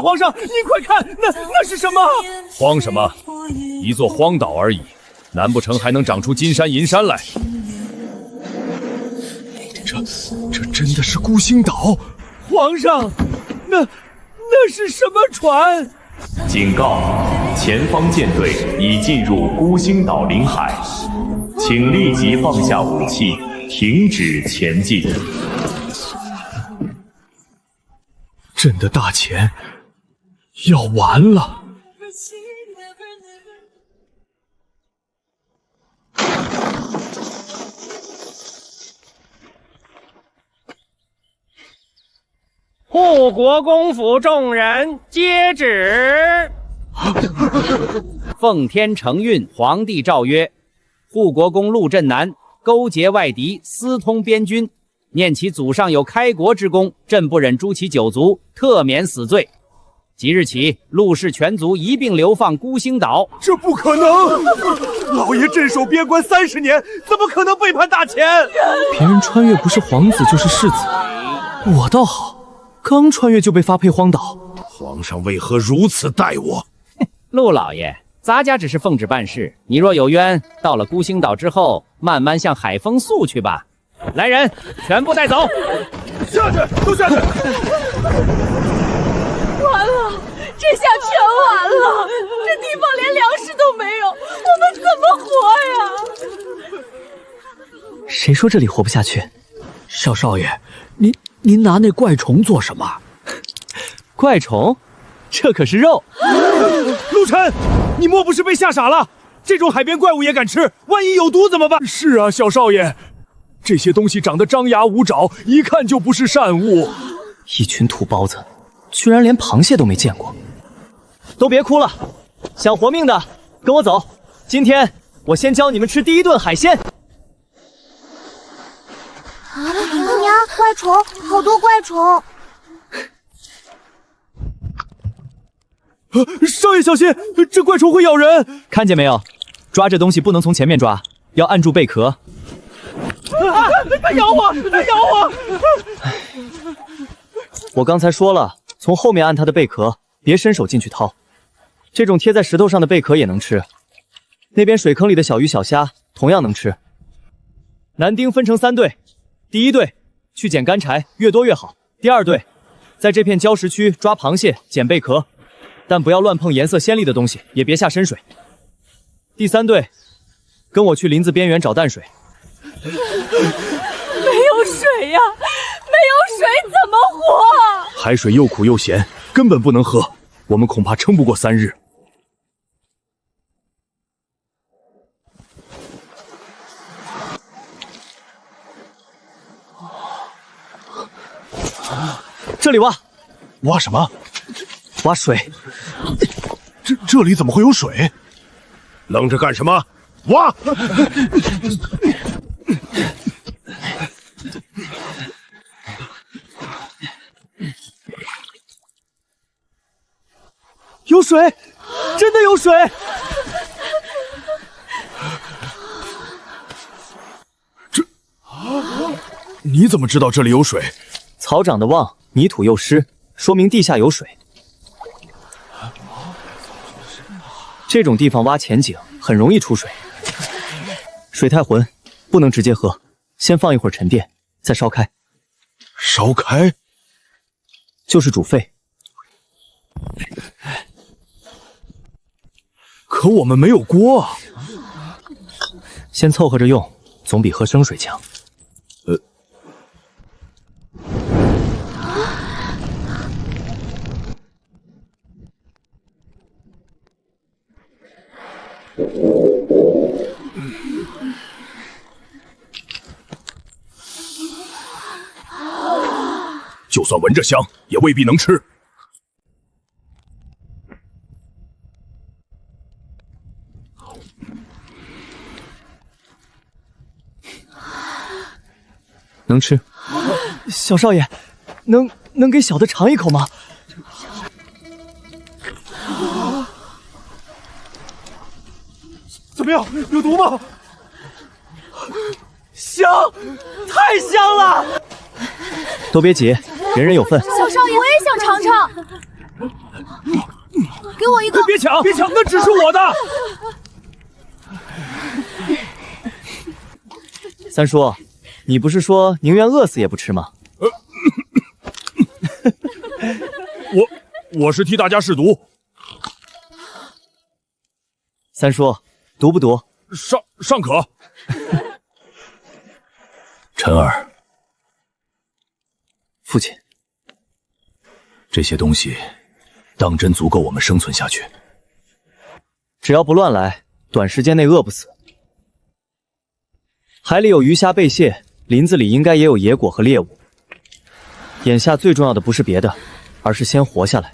皇上，您快看，那是什么？慌什么？一座荒岛而已，难不成还能长出金山银山来？这真的是孤星岛？皇上，那是什么船？警告：前方舰队已进入孤星岛领海，请立即放下武器，停止前进。朕的大钱要完了。护国公府众人接旨。奉天承运，皇帝诏曰：护国公陆振南勾结外敌，私通边军，念其祖上有开国之功，朕不忍诛其九族，特免死罪。即日起，陆氏全族一并流放孤星岛。这不可能！老爷镇守边关30年，怎么可能背叛大钱？别人穿越不是皇子就是世子，我倒好，刚穿越就被发配荒岛。皇上为何如此待我？陆老爷，咱家只是奉旨办事，你若有冤，到了孤星岛之后，慢慢向海风诉去吧。来人，全部带走！下去，都下去！完了，这下全完了！这地方连粮食都没有，我们怎么活呀？谁说这里活不下去？小少爷，您拿那怪虫做什么？怪虫？这可是肉！陆晨，你莫不是被吓傻了？这种海边怪物也敢吃？万一有毒怎么办？是啊，小少爷，这些东西长得张牙舞爪，一看就不是善物。一群土包子，居然连螃蟹都没见过。都别哭了，想活命的跟我走。今天我先教你们吃第一顿海鲜。娘，怪虫，好多怪虫！少爷小心，这怪虫会咬人！看见没有？抓这东西不能从前面抓，要按住贝壳。它咬我！它咬我！我刚才说了，从后面按它的贝壳，别伸手进去掏。这种贴在石头上的贝壳也能吃。那边水坑里的小鱼小虾同样能吃。男丁分成3队，第一队去捡干柴，越多越好。第二队在这片礁石区抓螃蟹、捡贝壳，但不要乱碰颜色鲜丽的东西，也别下深水。第3队跟我去林子边缘找淡水。没有水呀，没有水怎么活？海水又苦又咸，根本不能喝，我们恐怕撑不过3日。这里挖，挖什么？挖水。这里怎么会有水？愣着干什么？挖！有水，真的有水！你怎么知道这里有水？草长得旺，泥土又湿，说明地下有水。这种地方挖浅井很容易出水，水太浑，不能直接喝，先放一会儿沉淀，再烧开。烧开？就是煮沸。可我们没有锅啊！先凑合着用，总比喝生水强。就算闻着香，也未必能吃。能吃。小少爷，能给小的尝一口吗？怎么样？有毒吗？香，太香了！都别急，人人有份。小少爷，我也想尝尝。给我一个！别抢，别抢，那只是我的。三叔，你不是说宁愿饿死也不吃吗？我是替大家试毒。三叔，毒不毒？尚可。陈儿，父亲，这些东西当真足够我们生存下去？只要不乱来，短时间内饿不死。海里有鱼虾贝蟹，林子里应该也有野果和猎物。眼下最重要的不是别的，而是先活下来。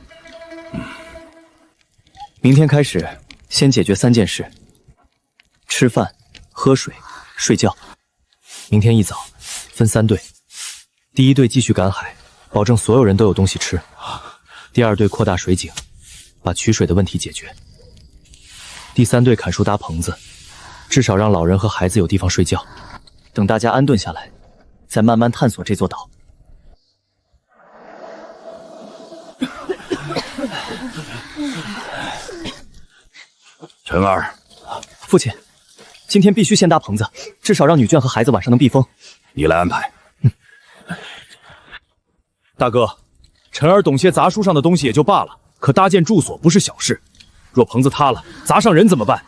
明天开始，先解决3件事：吃饭、喝水、睡觉。明天一早分3队，第1队继续赶海，保证所有人都有东西吃；第2队扩大水井，把取水的问题解决；第3队砍树搭棚子，至少让老人和孩子有地方睡觉。等大家安顿下来，再慢慢探索这座岛。陈儿，父亲，今天必须先搭棚子，至少让女眷和孩子晚上能避风。你来安排。大哥，陈儿懂些杂书上的东西也就罢了，可搭建住所不是小事。若棚子塌了，砸上人怎么办？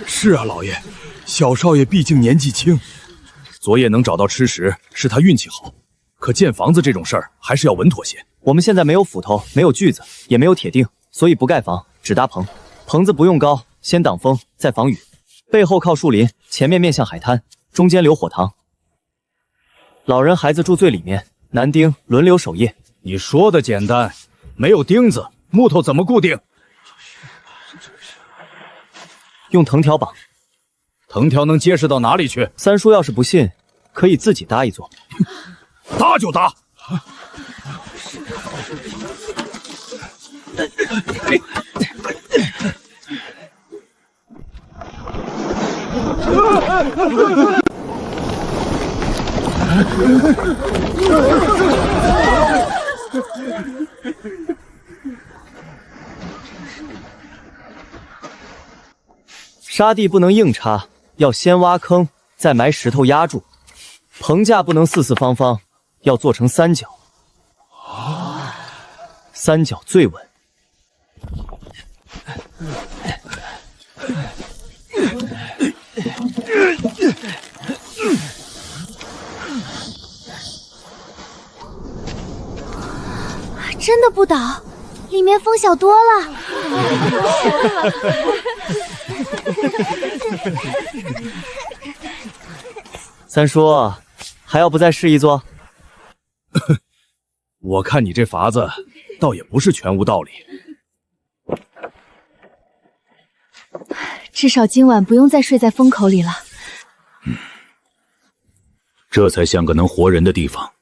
是啊，老爷，小少爷毕竟年纪轻。昨夜能找到吃食，是他运气好。可建房子这种事儿，还是要稳妥些。我们现在没有斧头，没有锯子，也没有铁钉，所以不盖房，只搭棚。棚子不用高，先挡风，再防雨。背后靠树林，前面面向海滩，中间留火塘。老人孩子住最里面，男丁轮流守夜。你说的简单，没有钉子，木头怎么固定？用藤条绑。藤条能结实到哪里去？三叔要是不信，可以自己搭一座。搭就搭。沙地不能硬插，要先挖坑，再埋石头压住。棚架不能四四方方，要做成3角。3角最稳。真的不倒，里面风小多了。三叔，还要不再试一座？我看你这法子，倒也不是全无道理。至少今晚不用再睡在风口里了。这才像个能活人的地方。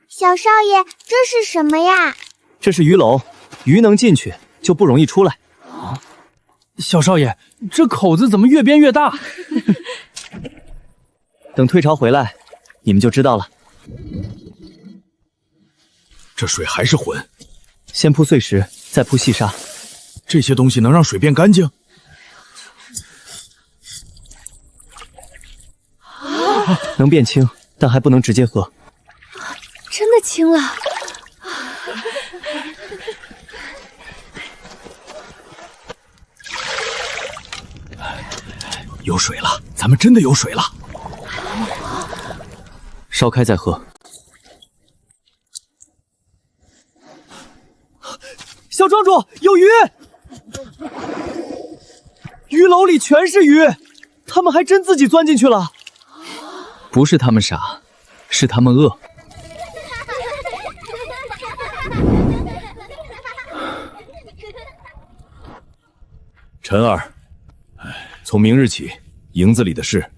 小少爷，这是什么呀？这是鱼篓，鱼能进去，就不容易出来。小少爷，这口子怎么越变越大？等退潮回来，你们就知道了。这水还是浑，先铺碎石，再铺细沙。这些东西能让水变干净？能变清，但还不能直接喝。真的清了。有水了，咱们真的有水了。烧开再喝。小庄主，有鱼！鱼篓里全是鱼，他们还真自己钻进去了。不是他们傻，是他们饿。陈儿，从明日起，营子里的事，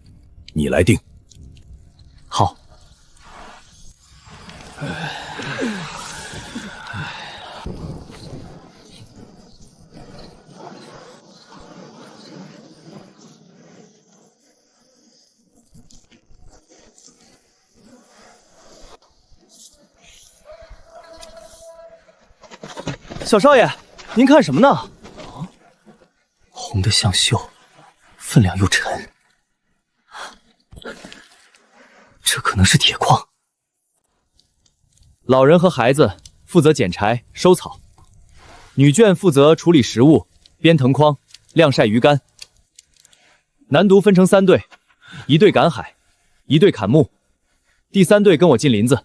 你来定。好。小少爷，您看什么呢？红的像锈，分量又沉，这可能是铁矿。老人和孩子负责捡柴、收草，女眷负责处理食物、编藤筐、晾晒鱼竿。男奴分成3队，一队赶海，一队砍木，第3队跟我进林子。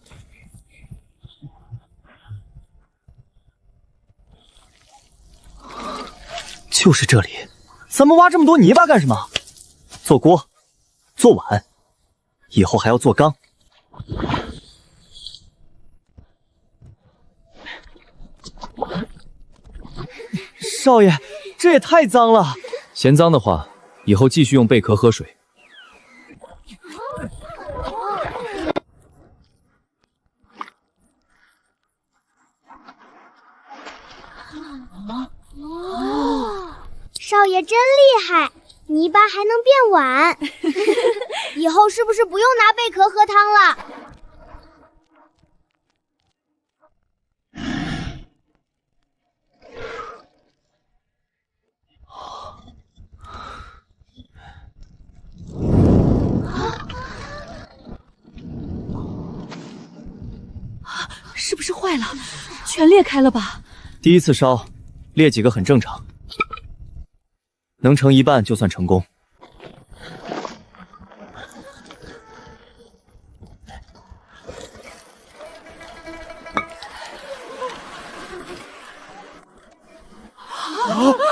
就是这里，咱们挖这么多泥巴干什么？做锅，做碗，以后还要做缸。少爷，这也太脏了。嫌脏的话，以后继续用贝壳喝水。少爷真厉害，泥巴还能变碗。以后是不是不用拿贝壳喝汤了？是不是坏了？全裂开了吧？第一次烧，裂几个很正常，能成一半就算成功。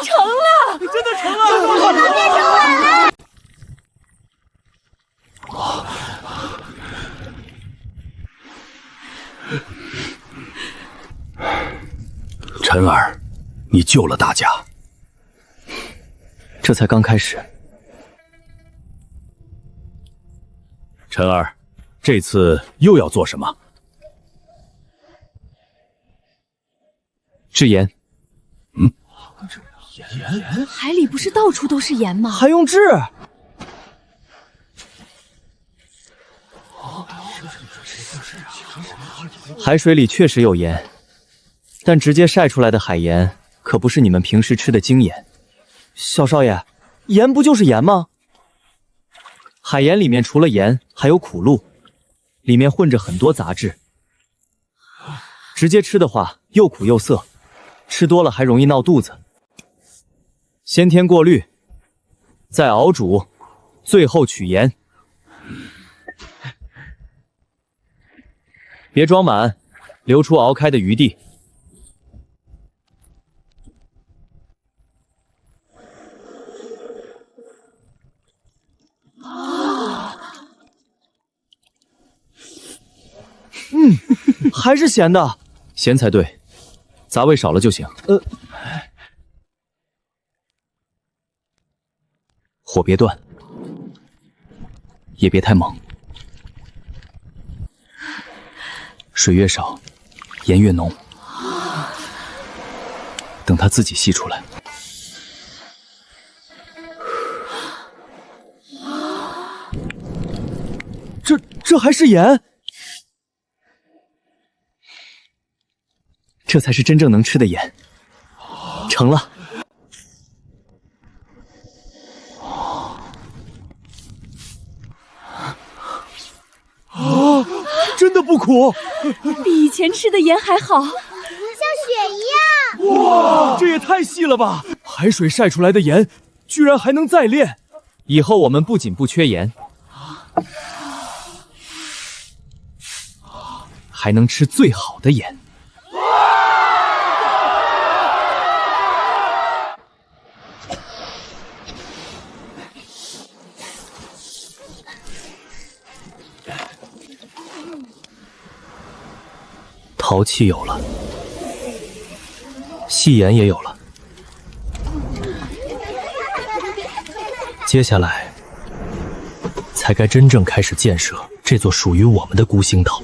成了，真的成了！泥巴变成碗了！晨儿，你救了大家。这才刚开始。晨儿，这次又要做什么？制盐。海里不是到处都是盐吗？还用制？海水里确实有盐，但直接晒出来的海盐可不是你们平时吃的精盐。小少爷，盐不就是盐吗？海盐里面除了盐，还有苦露，里面混着很多杂质。直接吃的话，又苦又涩，吃多了还容易闹肚子。先天过滤，再熬煮，最后取盐。别装满，留出熬开的余地。还是咸的，咸才对，杂味少了就行。火别断，也别太猛。水越少，盐越浓。等它自己析出来。这还是盐？这才是真正能吃的盐。成了。真的不苦，比以前吃的盐还好，像雪一样。哇，这也太细了吧！海水晒出来的盐，居然还能再炼。以后我们不仅不缺盐，还能吃最好的盐。陶器有了，细盐也有了，接下来才该真正开始建设这座属于我们的孤星岛。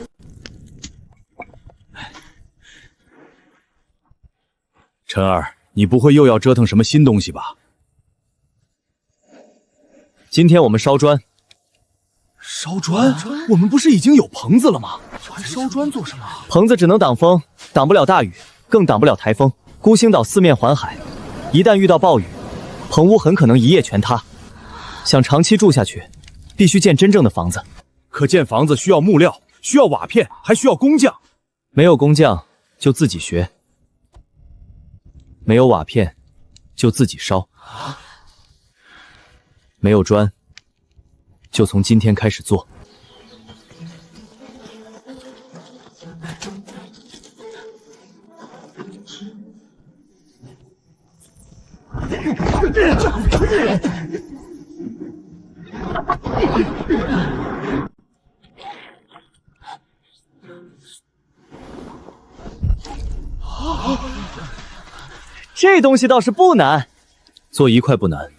晨儿，你不会又要折腾什么新东西吧？今天我们烧砖。烧砖？我们不是已经有棚子了吗？还烧砖做什么？棚子只能挡风，挡不了大雨，更挡不了台风。孤星岛四面环海，一旦遇到暴雨，棚屋很可能一夜全塌。想长期住下去，必须建真正的房子。可建房子需要木料，需要瓦片，还需要工匠。没有工匠就自己学，没有瓦片就自己烧，没有砖就从今天开始做。这东西倒是不难，做1块不难，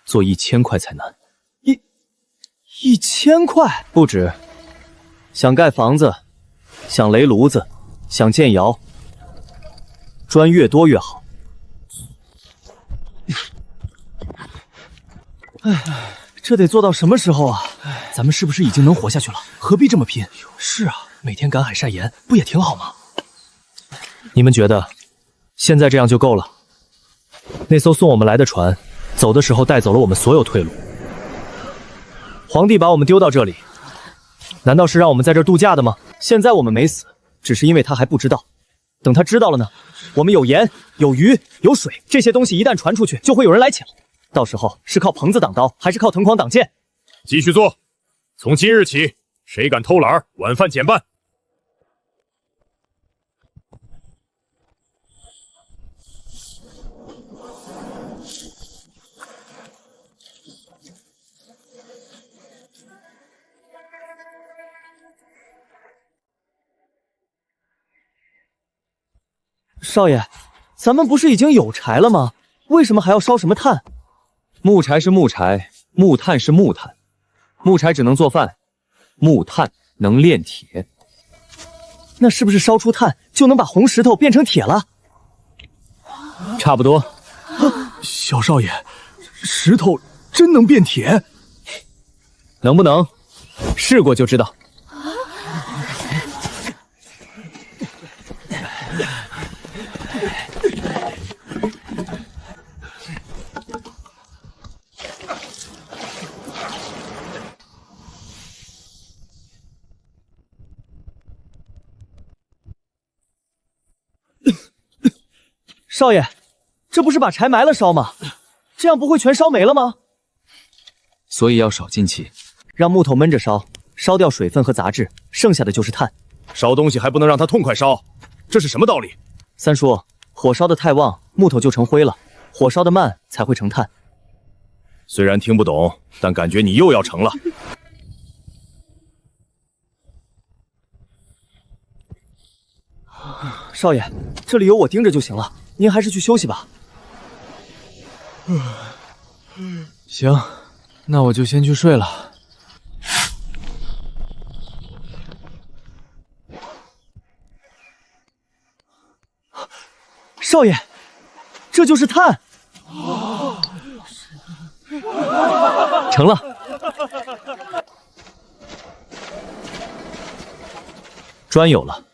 做1000块才难。1000块不止。想盖房子，想垒炉子，想建窑，砖越多越好。这得做到什么时候啊？咱们是不是已经能活下去了？何必这么拼？是啊，每天赶海晒盐，不也挺好吗？你们觉得现在这样就够了？那艘送我们来的船，走的时候带走了我们所有退路。皇帝把我们丢到这里，难道是让我们在这儿度假的吗？现在我们没死，只是因为他还不知道。等他知道了呢，我们有盐、有鱼、有水，这些东西一旦传出去，就会有人来抢。到时候是靠棚子挡刀，还是靠藤筐挡箭？继续做。从今日起，谁敢偷懒，晚饭减半。少爷，咱们不是已经有柴了吗？为什么还要烧什么炭？木柴是木柴，木炭是木炭。木柴只能做饭，木炭能炼铁。那是不是烧出炭就能把红石头变成铁了？差不多。小少爷，石头真能变铁？能不能？试过就知道。少爷，这不是把柴埋了烧吗？这样不会全烧没了吗？所以要少进气，让木头闷着烧，烧掉水分和杂质，剩下的就是炭。烧东西还不能让它痛快烧，这是什么道理？三叔，火烧得太旺，木头就成灰了；火烧得慢，才会成炭。虽然听不懂，但感觉你又要成了。少爷，这里有我盯着就行了，您还是去休息吧。行，那我就先去睡了。少爷，这就是炭，成了。砖有了，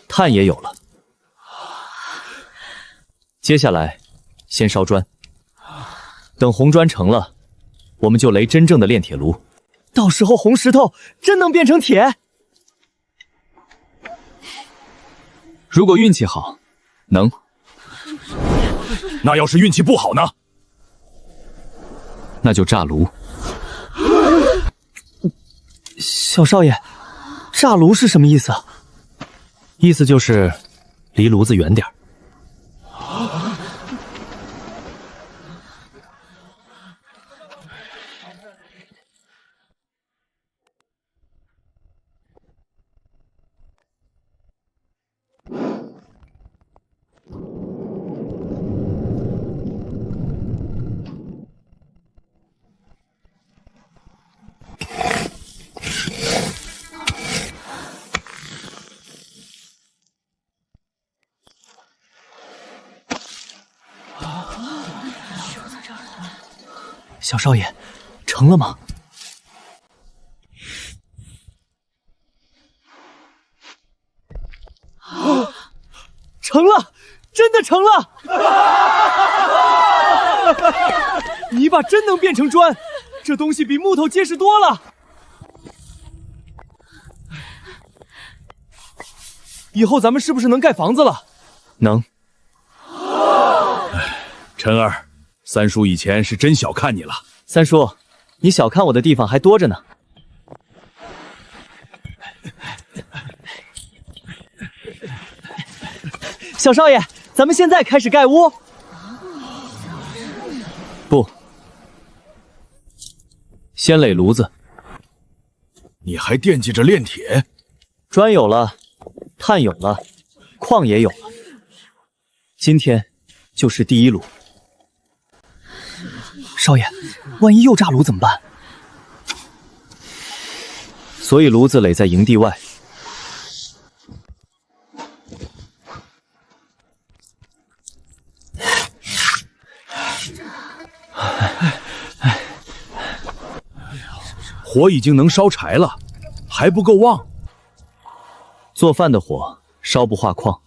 炭也有了，接下来先烧砖，等红砖成了，我们就垒真正的炼铁炉，到时候红石头真能变成铁。如果运气好，能。那要是运气不好呢？那就炸炉。小少爷，炸炉是什么意思？意思就是离炉子远点儿。小少爷，成了吗？成了！真的成了！泥巴真能变成砖，这东西比木头结实多了。以后咱们是不是能盖房子了？能。陈儿，三叔以前是真小看你了。三叔，你小看我的地方还多着呢。小少爷，咱们现在开始盖屋。不，先垒炉子。你还惦记着炼铁？砖有了，炭有了，矿也有了。今天就是第一炉。少爷，万一又炸炉怎么办？所以炉子垒在营地外。火已经能烧柴了，还不够旺。做饭的火烧不化矿，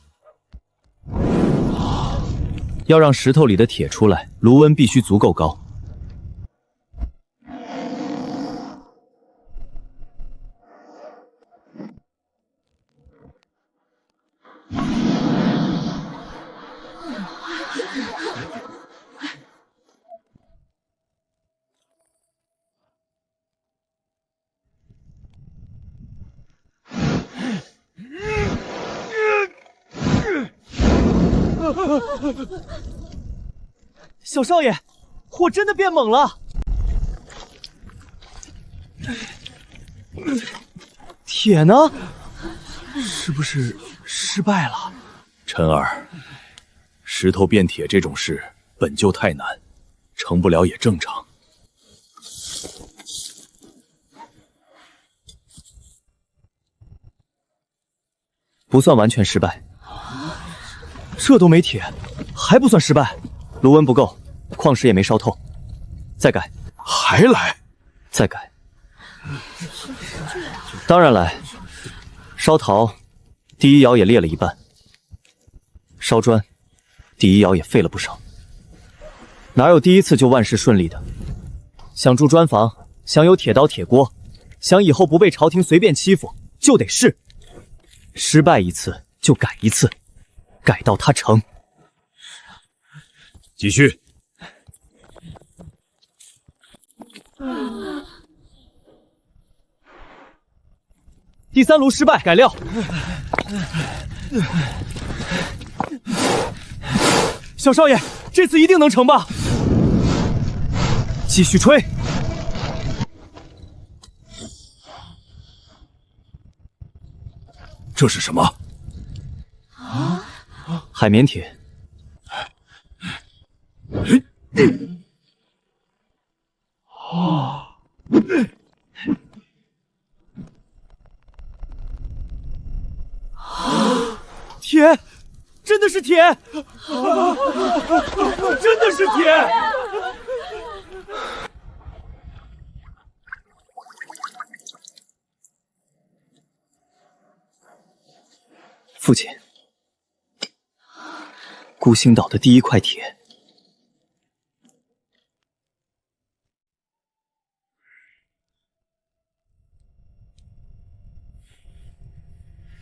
要让石头里的铁出来，炉温必须足够高。小少爷，火真的变猛了。铁呢？是不是失败了？陈儿，石头变铁这种事本就太难，成不了也正常。不算完全失败。这都没铁，还不算失败？炉温不够，矿石也没烧透，再改。还来？再改。当然来。烧陶，第一窑也裂了一半；烧砖，第一窑也废了不少。哪有第一次就万事顺利的？想住砖房，想有铁刀铁锅，想以后不被朝廷随便欺负，就得试。失败一次就改一次，改到它成。继续。第三炉失败，改料。小少爷，这次一定能成吧？继续吹。这是什么？海绵铁。铁，真的是铁，真的是铁。父亲，孤星岛的第一块铁。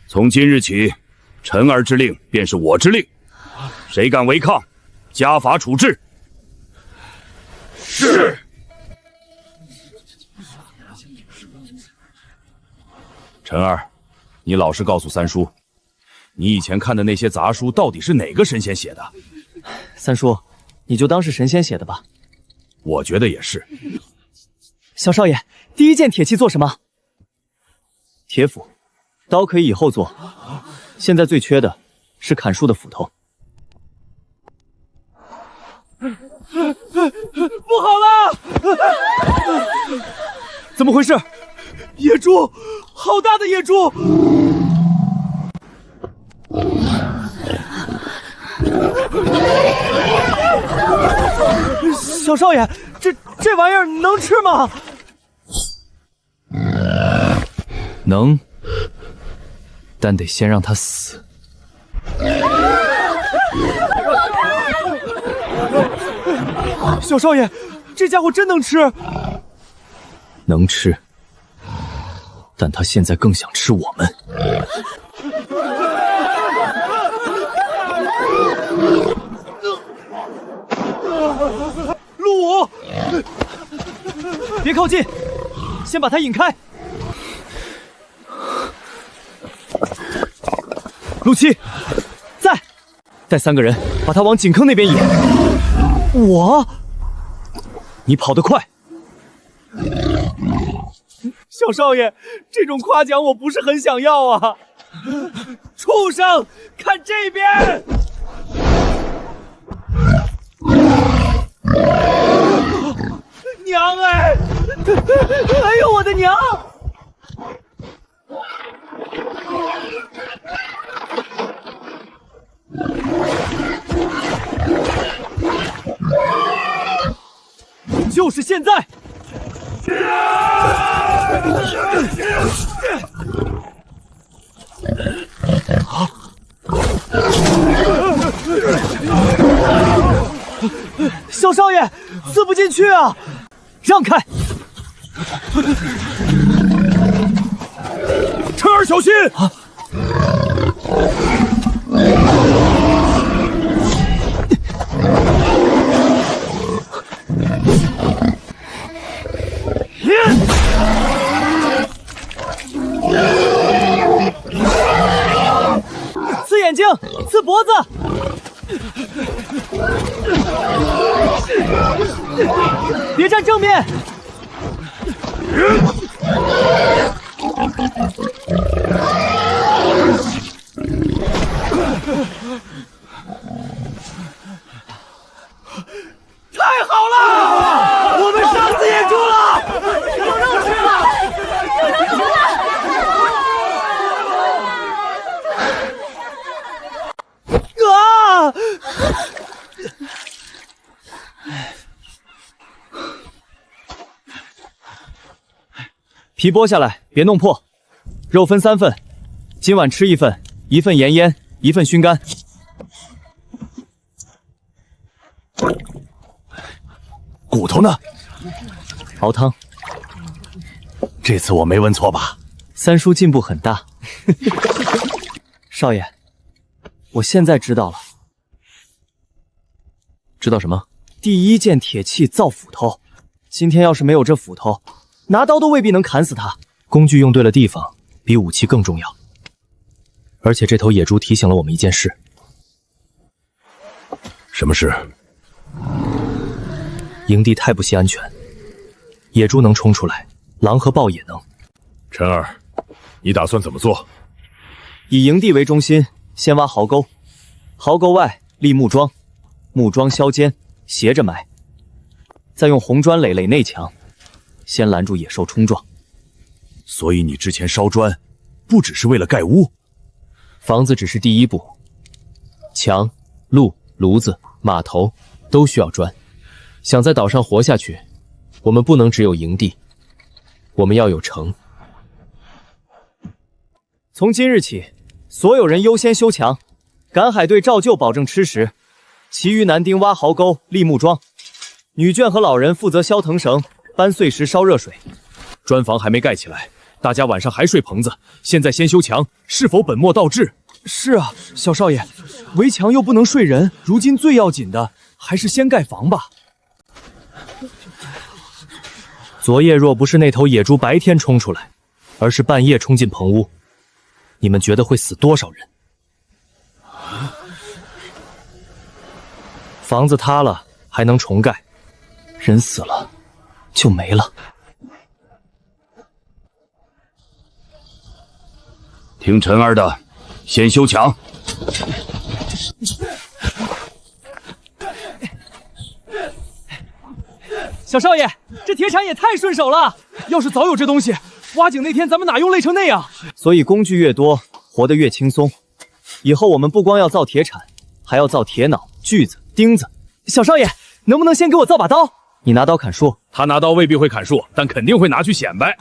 从今日起，臣儿之令便是我之令，谁敢违抗，家法处置。是。陈儿，你老实告诉三叔，你以前看的那些杂书到底是哪个神仙写的？三叔，你就当是神仙写的吧。我觉得也是。小少爷，第一件铁器做什么？铁斧。刀可以以后做，现在最缺的是砍树的斧头。不好了！怎么回事？野猪，好大的野猪！小少爷，这玩意儿能吃吗？能。但得先让他死。小少爷，这家伙真能吃。能吃，但他现在更想吃我们。陆武，别靠近，先把他引开。陆七，在，带3个人把他往井坑那边引。我，你跑得快。小少爷，这种夸奖我不是很想要啊！畜生，看这边！娘哎！哎呦我的娘！就是现在！小少爷，刺不进去啊！让开！晨儿小心！刺眼睛，刺脖子。别站正面。太好了，我们杀死野猪了，有肉吃了，有肉吃了。啊！皮剥下来，别弄破。肉分3份，今晚吃1份，1份盐腌，1份熏干。骨头呢？熬汤。这次我没问错吧？三叔进步很大。少爷，我现在知道了。知道什么？第一件铁器造斧头，今天要是没有这斧头，拿刀都未必能砍死他。工具用对了地方，比武器更重要。而且这头野猪提醒了我们一件事。什么事？营地太不惜安全，野猪能冲出来，狼和豹也能。晨儿，你打算怎么做？以营地为中心，先挖壕沟，壕沟外立木桩，木桩削尖，斜着埋，再用红砖垒内墙，先拦住野兽冲撞。所以你之前烧砖，不只是为了盖屋？房子只是第一步，墙、路、炉子、码头都需要砖。想在岛上活下去，我们不能只有营地，我们要有城。从今日起，所有人优先修墙，赶海队照旧保证吃食，其余男丁挖壕沟、立木桩，女眷和老人负责削藤绳、搬碎石、烧热水。砖房还没盖起来，大家晚上还睡棚子，现在先修墙，是否本末倒置？是啊，小少爷，围墙又不能睡人，如今最要紧的还是先盖房吧。昨夜若不是那头野猪白天冲出来，而是半夜冲进棚屋，你们觉得会死多少人？房子塌了还能重盖，人死了就没了。听晨儿的，先修墙。小少爷，这铁铲也太顺手了！要是早有这东西，挖井那天咱们哪用累成那样？所以工具越多，活得越轻松。以后我们不光要造铁铲，还要造铁铙、锯子、钉子。小少爷，能不能先给我造把刀？你拿刀砍树？他拿刀未必会砍树，但肯定会拿去显摆。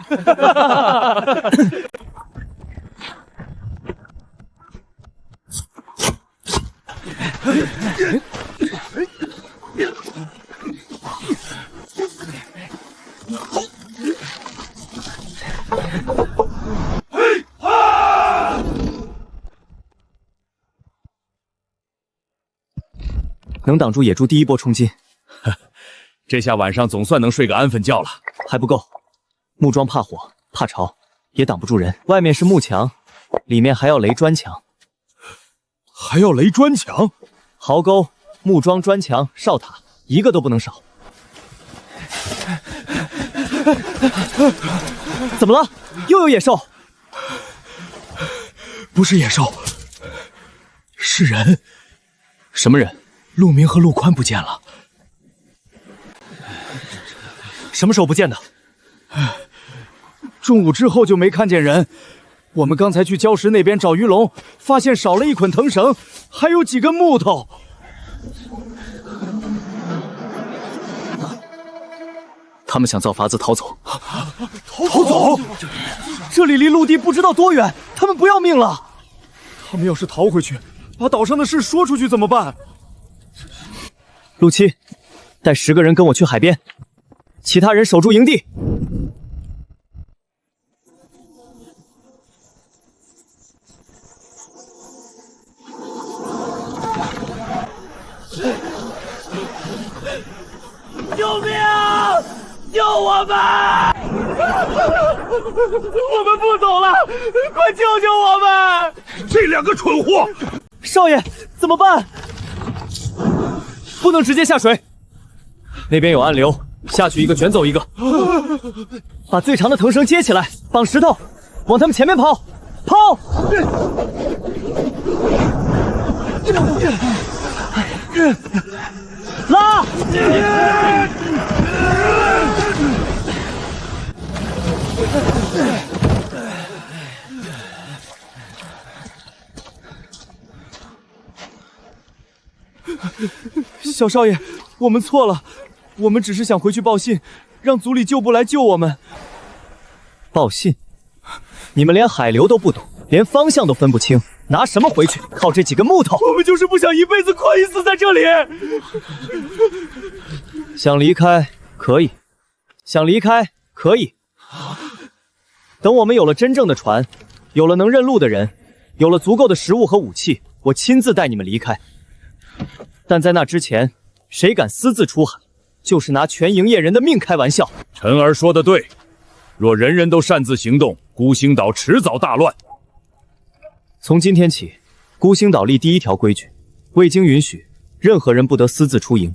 能挡住野猪第一波冲击。这下晚上总算能睡个安分觉了。还不够，木桩怕火怕潮，也挡不住人。外面是木墙，里面还要垒砖墙。还要垒砖墙？壕沟、木桩、砖墙、哨塔，一个都不能少。怎么了？又有野兽？不是野兽，是人。什么人？陆明和陆宽不见了。什么时候不见的？中午之后就没看见人。我们刚才去礁石那边找鱼龙，发现少了一捆藤绳，还有几根木头。他们想造法子逃走。逃走？这里离陆地不知道多远，他们不要命了。他们要是逃回去，把岛上的事说出去怎么办？陆七，带10个人跟我去海边，其他人守住营地。救命！救我们！我们不走了，快救救我们！这2个蠢货！少爷，怎么办？不能直接下水，那边有暗流，下去一个卷走一个。把最长的藤绳接起来，绑石头，往他们前面跑，跑！拉！小少爷，我们错了，我们只是想回去报信，让组里救部来救我们。报信？你们连海流都不懂，连方向都分不清，拿什么回去？靠这几根木头？我们就是不想一辈子困一死在这里。想离开可以，想离开可以。等我们有了真正的船，有了能认路的人，有了足够的食物和武器，我亲自带你们离开。但在那之前，谁敢私自出海，就是拿全营业人的命开玩笑。臣儿说的对，若人人都擅自行动，孤星岛迟早大乱。从今天起，孤星岛立第1条规矩：未经允许，任何人不得私自出营，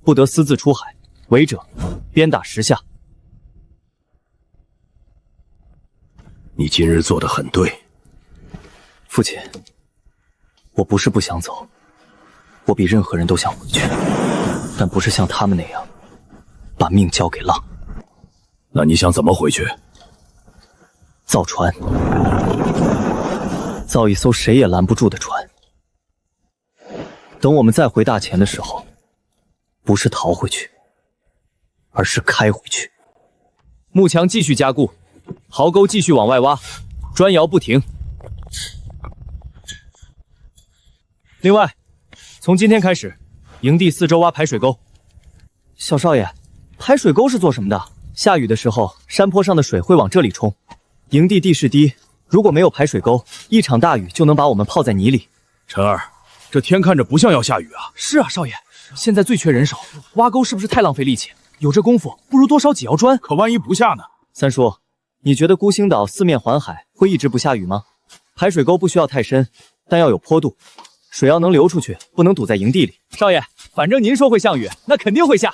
不得私自出海，违者鞭打10下。你今日做得很对，父亲，我不是不想走，我比任何人都想回去，但不是像他们那样把命交给浪。那你想怎么回去？造船，造一艘谁也拦不住的船。等我们再回大前的时候，不是逃回去，而是开回去。木墙继续加固，壕沟继续往外挖，砖窑不停。另外，从今天开始，营地4周挖排水沟。小少爷，排水沟是做什么的？下雨的时候，山坡上的水会往这里冲。营地地势低，如果没有排水沟，一场大雨就能把我们泡在泥里。臣儿，这天看着不像要下雨啊。是啊，少爷，现在最缺人手，挖沟是不是太浪费力气？有这功夫，不如多烧几窑砖。可万一不下呢？三叔，你觉得孤星岛四面环海，会一直不下雨吗？排水沟不需要太深，但要有坡度，水要能流出去，不能堵在营地里。少爷，反正您说会下雨，那肯定会下。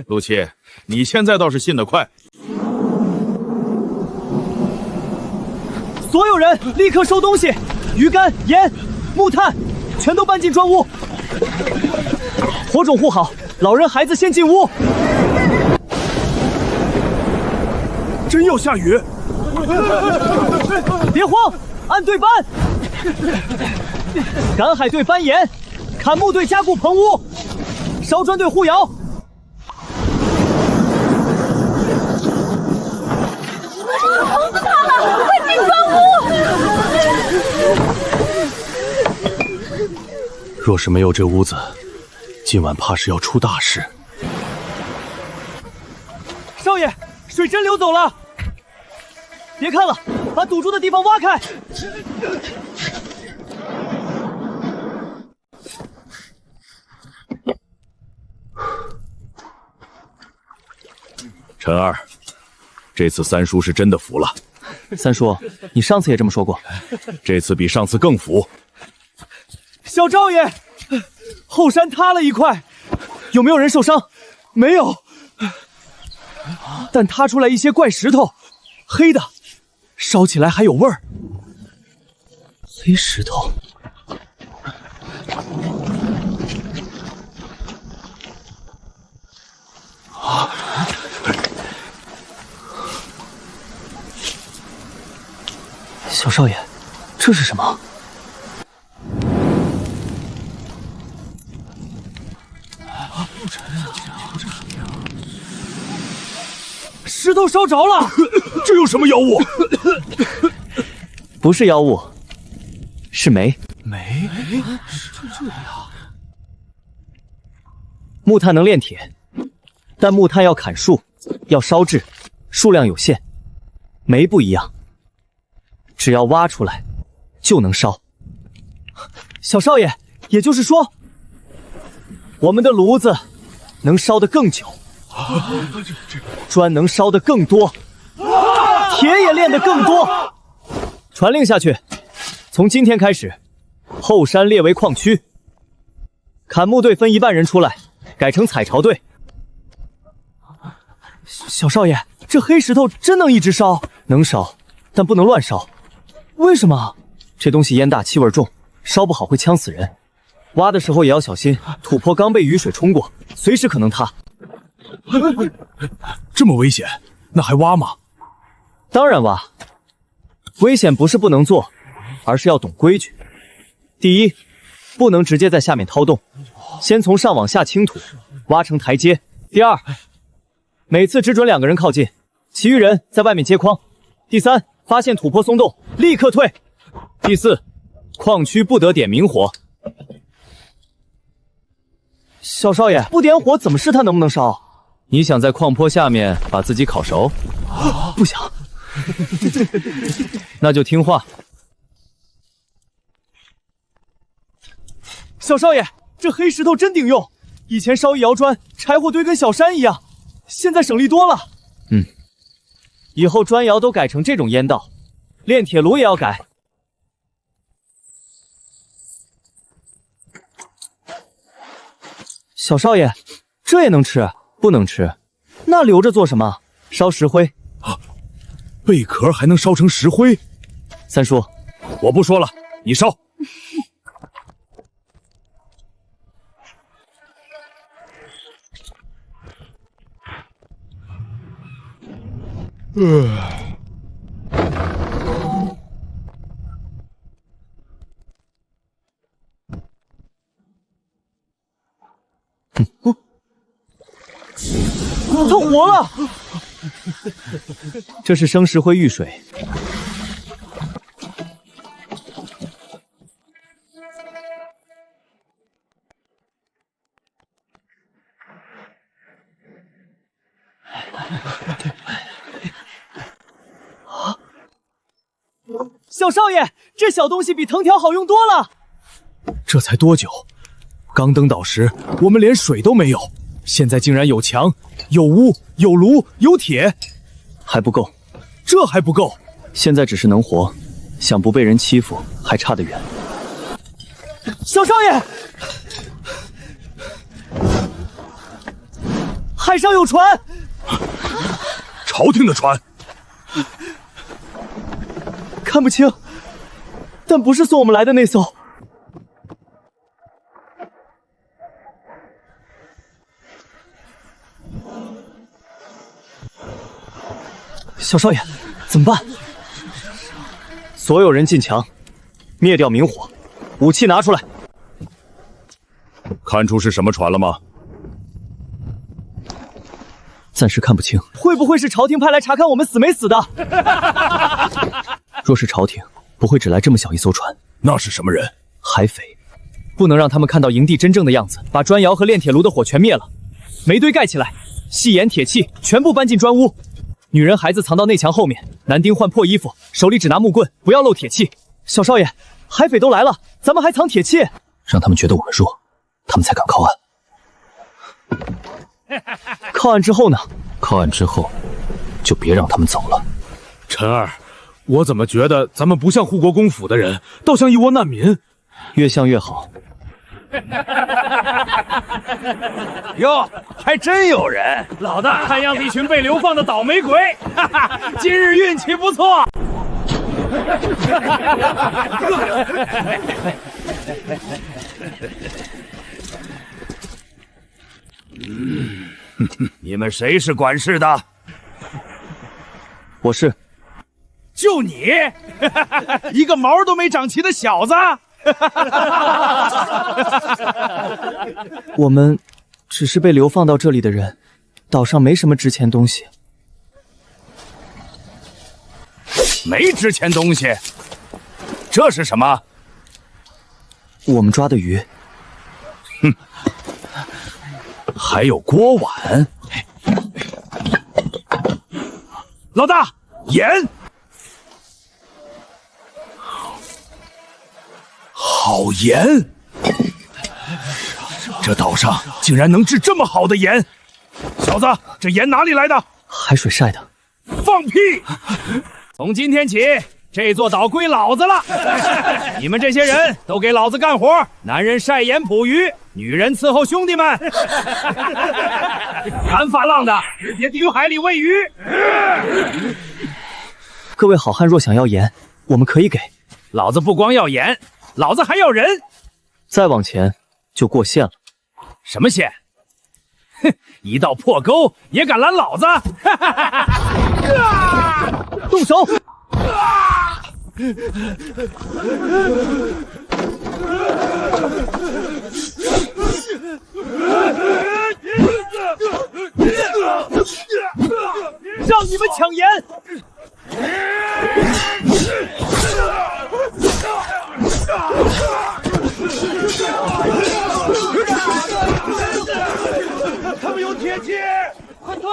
陆七，你现在倒是信得快。所有人立刻收东西，鱼竿、盐、木炭，全都搬进砖屋。火种护好，老人孩子先进屋。真要下雨？别慌，按队搬。赶海队搬盐，砍木队加固棚屋，烧砖队护窑。棚子塌了，快进砖屋！若是没有这屋子，今晚怕是要出大事。少爷，水真流走了，别看了，把堵住的地方挖开。陈二，这次三叔是真的服了。三叔，你上次也这么说过。这次比上次更服。小少爷，后山塌了一块，有没有人受伤？没有，但塌出来一些怪石头，黑的，烧起来还有味儿。黑石头。小少爷，这是什么？石头烧着了，这有什么妖物？不是妖物，是煤。煤？木炭能炼铁，但木炭要砍树，要烧制，数量有限。煤不一样，只要挖出来就能烧。小少爷，也就是说，我们的炉子能烧得更久，砖能烧得更多，铁也炼得更多。传令下去，从今天开始，后山列为矿区，砍木队分一半人出来，改成采巢队。小少爷，这黑石头真能一直烧？能烧，但不能乱烧。为什么？这东西烟大气味重，烧不好会呛死人。挖的时候也要小心，土坡刚被雨水冲过，随时可能塌。这么危险，那还挖吗？当然挖。危险不是不能做，而是要懂规矩。第一，不能直接在下面掏洞，先从上往下倾土，挖成台阶。第二，每次只准2个人靠近，其余人在外面接矿。第三，发现土坡松动，立刻退。第四，矿区不得点明火。小少爷，不点火怎么试它能不能烧？你想在矿坡下面把自己烤熟？不想。那就听话。小少爷，这黑石头真顶用，以前烧一窑砖，柴火堆跟小山一样，现在省力多了。以后砖窑都改成这种烟道，炼铁炉也要改。小少爷，这也能吃？不能吃。那留着做什么？烧石灰。贝壳还能烧成石灰？三叔，我不说了，你烧。它活了！这是生石灰遇水。小少爷，这小东西比藤条好用多了。这才多久？刚登岛时我们连水都没有，现在竟然有墙、有屋、有炉、有铁，还不够。这还不够。现在只是能活，想不被人欺负还差得远。小少爷，海上有船。朝廷的船。看不清，但不是送我们来的那艘。小少爷，怎么办？所有人进墙，灭掉明火，武器拿出来。看出是什么船了吗？暂时看不清。会不会是朝廷派来查看我们死没死的？若是朝廷，不会只来这么小一艘船。那是什么人？海匪。不能让他们看到营地真正的样子，把砖窑和炼铁炉的火全灭了。煤堆盖起来，细盐铁器全部搬进砖屋。女人孩子藏到内墙后面，男丁换破衣服，手里只拿木棍，不要露铁器。小少爷，海匪都来了，咱们还藏铁器？让他们觉得我们弱，他们才敢靠岸。靠岸之后呢？靠岸之后，就别让他们走了。陈儿，我怎么觉得咱们不像护国公府的人，倒像一窝难民？越像越好。哟，还真有人！老大，看样子一群被流放的倒霉鬼，哈哈，今日运气不错。你们谁是管事的？我是。就你，一个毛都没长齐的小子。我们只是被流放到这里的人，岛上没什么值钱东西。没值钱东西？这是什么？我们抓的鱼。哼，还有锅碗。老大，盐。好盐！这岛上竟然能制这么好的盐！小子，这盐哪里来的？海水晒的。放屁！从今天起，这座岛归老子了。你们这些人都给老子干活，男人晒盐捕鱼，女人伺候兄弟们。敢发浪的，直接丢海里喂鱼。各位好汉若想要盐，我们可以给。老子不光要盐，老子还要人。再往前就过线了。什么线？哼，一道破沟也敢拦老子？动手！让你们抢盐！他们有铁器，快退！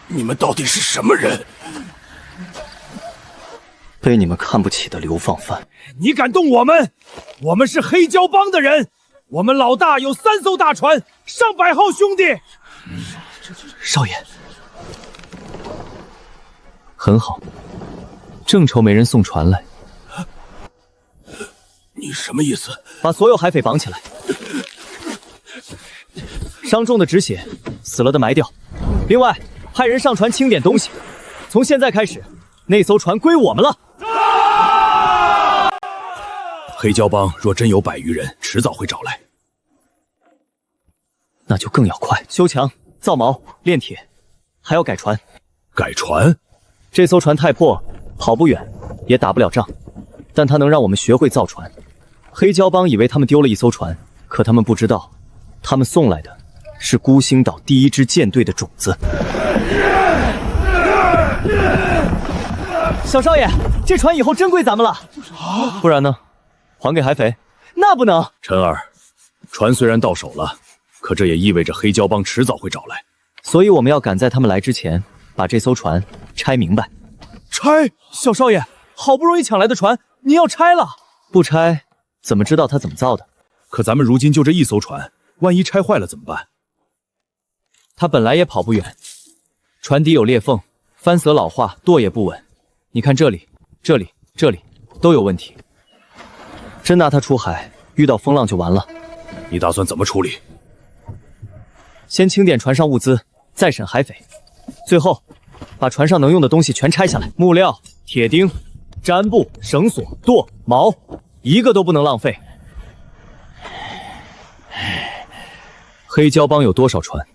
你们到底是什么人？被你们看不起的流放犯。你敢动我们？我们是黑胶帮的人，我们老大有3艘大船，上百号兄弟。少爷，很好，正愁没人送船来。你什么意思？把所有海匪绑起来，伤重的止血，死了的埋掉。另外，派人上船清点东西。从现在开始，那艘船归我们了。黑胶帮若真有100余人，迟早会找来。那就更要快，修墙、造锚、炼铁，还要改船。改船？这艘船太破，跑不远，也打不了仗，但它能让我们学会造船。黑胶帮以为他们丢了一艘船，可他们不知道，他们送来的是孤星岛第1支舰队的种子。小少爷，这船以后真归咱们了。不然呢？还给海匪？那不能。陈儿，船虽然到手了，可这也意味着黑胶帮迟早会找来。所以我们要赶在他们来之前，把这艘船拆明白。拆？小少爷，好不容易抢来的船，您要拆了？不拆，怎么知道它怎么造的？可咱们如今就这一艘船，万一拆坏了怎么办？它本来也跑不远，船底有裂缝，帆索老化，舵也不稳。你看这里、这里、这里都有问题。真拿它出海，遇到风浪就完了。你打算怎么处理？先清点船上物资，再审海匪，最后把船上能用的东西全拆下来。木料、铁钉、毡布、绳索、舵、锚，一个都不能浪费。黑胶帮有多少船？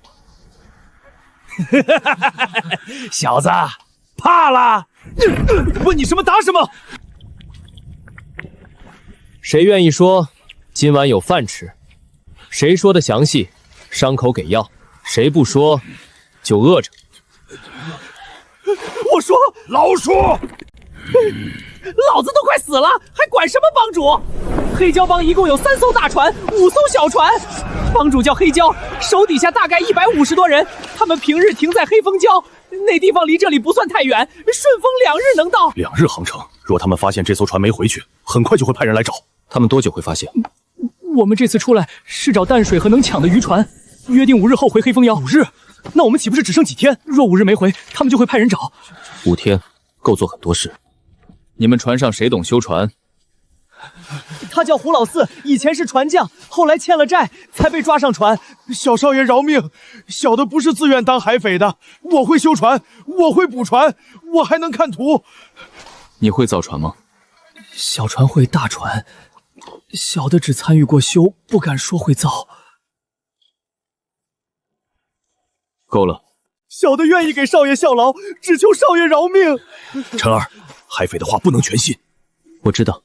小子，怕了？问你什么答什么。谁愿意说今晚有饭吃？谁说的详细，伤口给药；谁不说，就饿着。我说，老鼠，老子都快死了，还管什么帮主？黑黑胶帮一共有3艘大船，5艘小船。帮主叫黑胶，手底下大概150多人。他们平日停在黑风礁，那地方离这里不算太远，顺风2日能到。2日航程，若他们发现这艘船没回去，很快就会派人来找。他们多久会发现？我们这次出来是找淡水和能抢的渔船，约定5日后回黑风妖。5日？那我们岂不是只剩几天？若5日没回，他们就会派人找。5天够做很多事。你们船上谁懂修船？他叫胡老四，以前是船匠，后来欠了债，才被抓上船。小少爷饶命，小的不是自愿当海匪的，我会修船，我会补船，我还能看图。你会造船吗？小船会，大船，小的只参与过修，不敢说会造。够了，小的愿意给少爷效劳，只求少爷饶命。陈儿，海匪的话不能全信。我知道。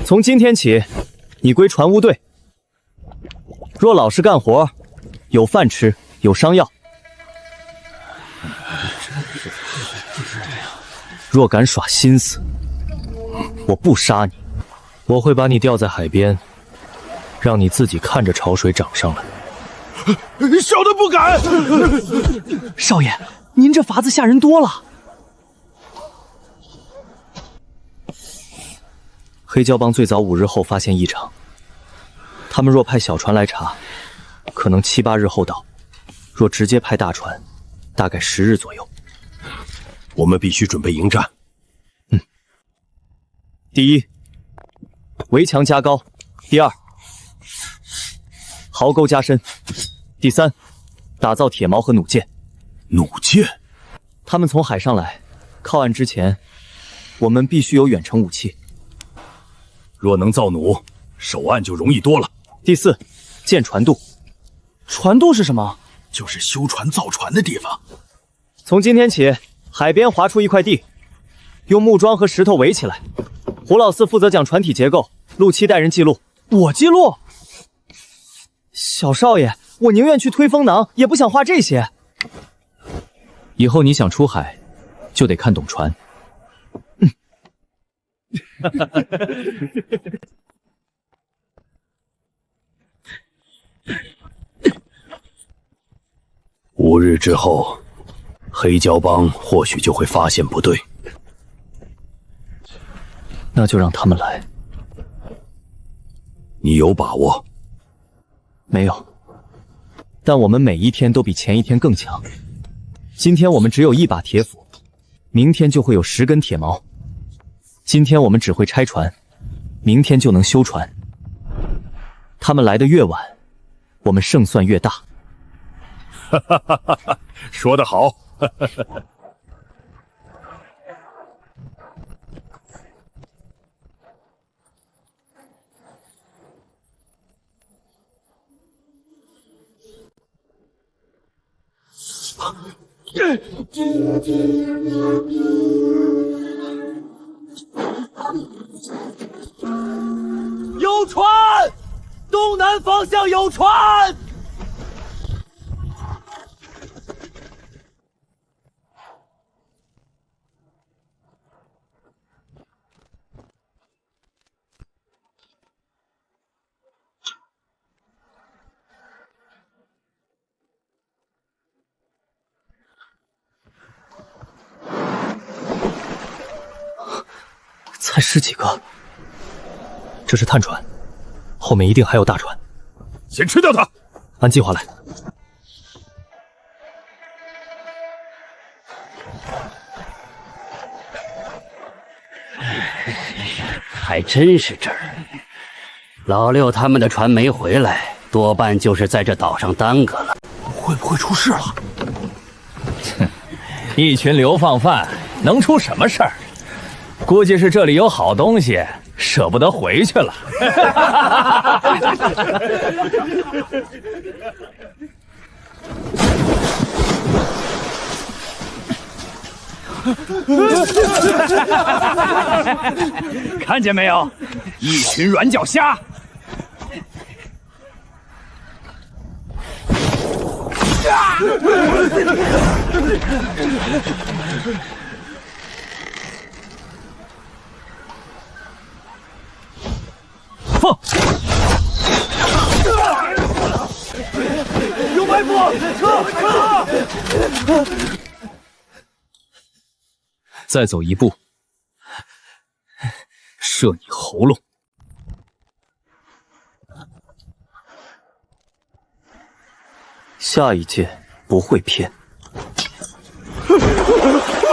从今天起，你归船务队。若老实干活，有饭吃，有伤药。若敢耍心思，我不杀你，我会把你吊在海边，让你自己看着潮水涨上来。小的不敢。少爷，您这法子吓人多了。黑胶帮最早5日后发现异常，他们若派小船来查，可能7、8日后到；若直接派大船，大概10日左右。我们必须准备迎战。第一，围墙加高；第二，壕沟加深；第三，打造铁矛和弩箭。弩箭？他们从海上来，靠岸之前，我们必须有远程武器。若能造弩，守岸就容易多了。第四，建船渡。船渡是什么？就是修船造船的地方。从今天起，海边划出一块地，用木桩和石头围起来。胡老四负责讲船体结构，陆七带人记录。我记录？小少爷，我宁愿去推风囊，也不想画这些。以后你想出海，就得看懂船。5日之后，黑胶帮或许就会发现不对。那就让他们来。你有把握？没有，但我们每一天都比前一天更强。今天我们只有1把铁斧，明天就会有10根铁矛。今天我们只会拆船，明天就能修船。他们来的越晚，我们胜算越大。哈哈哈哈哈！说得好。有船，东南方向有船。才10几个，这是探船，后面一定还有大船。先吃掉它，按计划来。还真是这儿。老六他们的船没回来，多半就是在这岛上耽搁了。会不会出事了？一群流放犯能出什么事儿？估计是这里有好东西，舍不得回去了。看见没有，一群软脚虾！再走一步，射你喉咙。下一届不会骗。不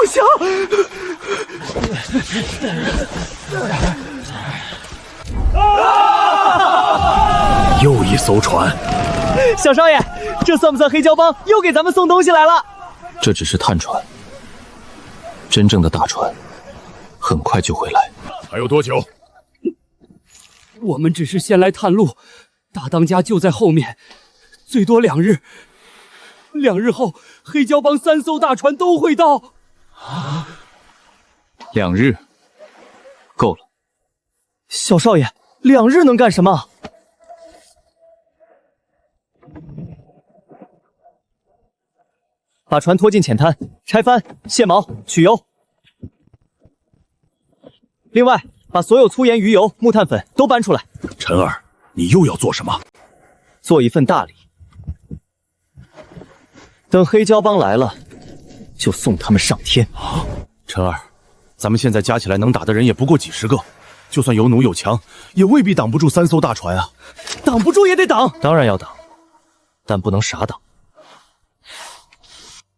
行！又一艘船。小少爷，这算不算黑胶帮又给咱们送东西来了？这只是探船，真正的大船很快就会来。还有多久？我们只是先来探路，大当家就在后面，最多2日。2日后，黑胶帮3艘大船都会到。2日够了。小少爷，2日能干什么？把船拖进浅滩，拆帆、卸锚、取油。另外，把所有粗盐、鱼油、木炭粉都搬出来。陈儿，你又要做什么？做一份大礼。等黑胶帮来了，就送他们上天。陈儿，咱们现在加起来能打的人也不过几十个，就算有弩有枪，也未必挡不住3艘大船啊！挡不住也得挡。当然要挡，但不能傻挡。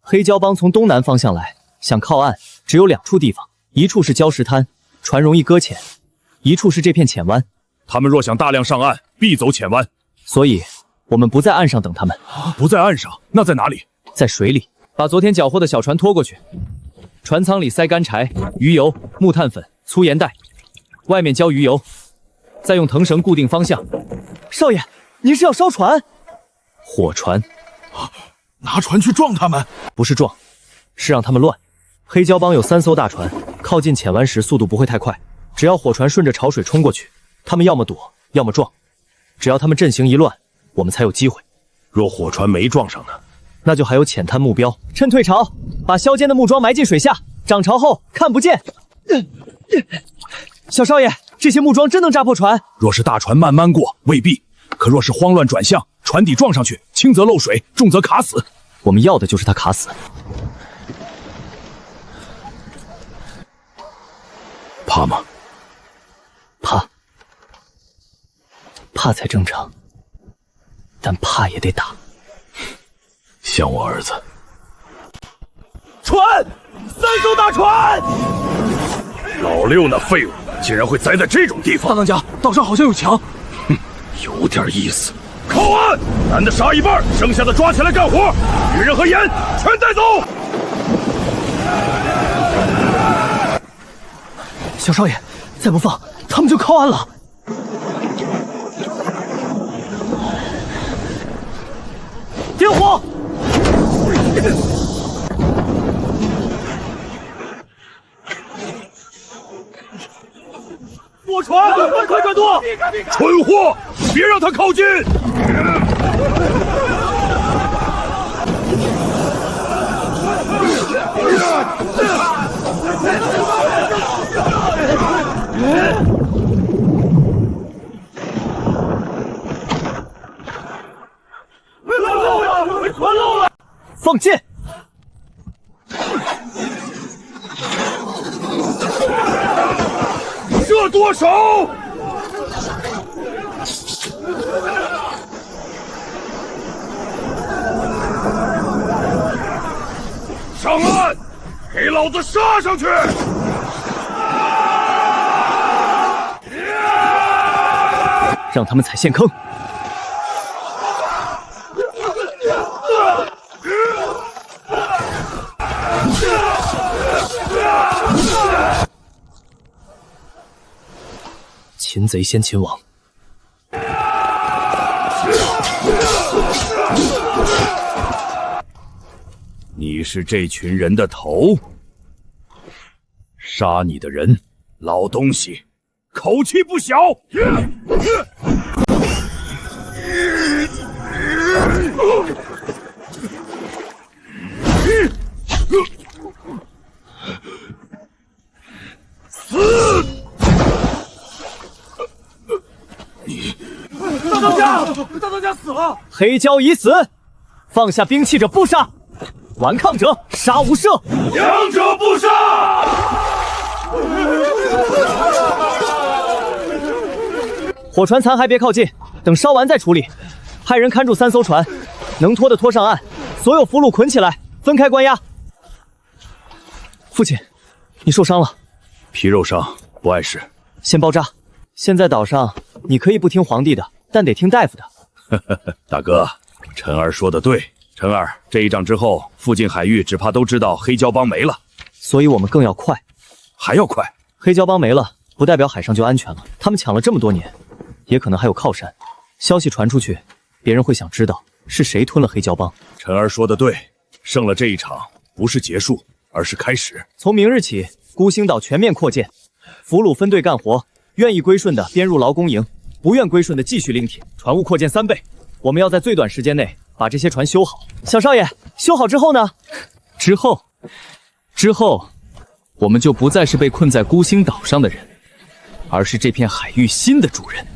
黑胶帮从东南方向来，想靠岸，只有2处地方，一处是礁石滩，船容易搁浅；一处是这片浅湾。他们若想大量上岸，必走浅湾，所以我们不在岸上等他们。不在岸上，那在哪里？在水里。把昨天缴获的小船拖过去，船舱里塞干柴、鱼油、木炭粉、粗盐袋，外面浇鱼油，再用藤绳固定方向。少爷，您是要烧船？火船。拿船去撞他们？不是撞，是让他们乱。黑胶帮有3艘大船，靠近浅湾时速度不会太快，只要火船顺着潮水冲过去，他们要么躲，要么撞。只要他们阵型一乱，我们才有机会。若火船没撞上呢？那就还有浅滩目标。趁退潮，把削尖的木桩埋进水下，涨潮后看不见。小少爷，这些木桩真能扎破船？若是大船慢慢过，未必；可若是慌乱转向，船底撞上去，轻则漏水，重则卡死。我们要的就是他卡死。怕吗？怕，怕才正常，但怕也得打。像我儿子。船，3艘大船！老六那废物竟然会栽在这种地方！大当家，岛上好像有墙。有点意思。靠岸！男的杀一半，剩下的抓起来干活，女人和盐全带走。小少爷，再不放，他们就靠岸了。点火！火船，快转舵！蠢货，别让他靠近！放箭！射舵手！上岸！给老子杀上去！让他们踩陷坑。擒贼先擒王。你是这群人的头，杀你的人，老东西，口气不小。死！大当家死了！黑蛟已死，放下兵器者不杀。顽抗者杀无赦，强者不杀。火船残骸别靠近，等烧完再处理。派人看住3艘船，能拖的拖上岸，所有俘虏捆起来，分开关押。父亲，你受伤了，皮肉伤，不碍事。先包扎。现在岛上你可以不听皇帝的，但得听大夫的。大哥，陈儿说的对。陈儿，这一仗之后，附近海域只怕都知道黑胶帮没了，所以我们更要快，还要快。黑胶帮没了，不代表海上就安全了。他们抢了这么多年，也可能还有靠山。消息传出去，别人会想知道是谁吞了黑胶帮。陈儿说的对，胜了这一场，不是结束，而是开始。从明日起，孤星岛全面扩建，俘虏分队干活，愿意归顺的编入劳工营，不愿归顺的继续拎铁，船务扩建3倍。我们要在最短时间内把这些船修好。小少爷，修好之后呢？之后，我们就不再是被困在孤星岛上的人，而是这片海域新的主人。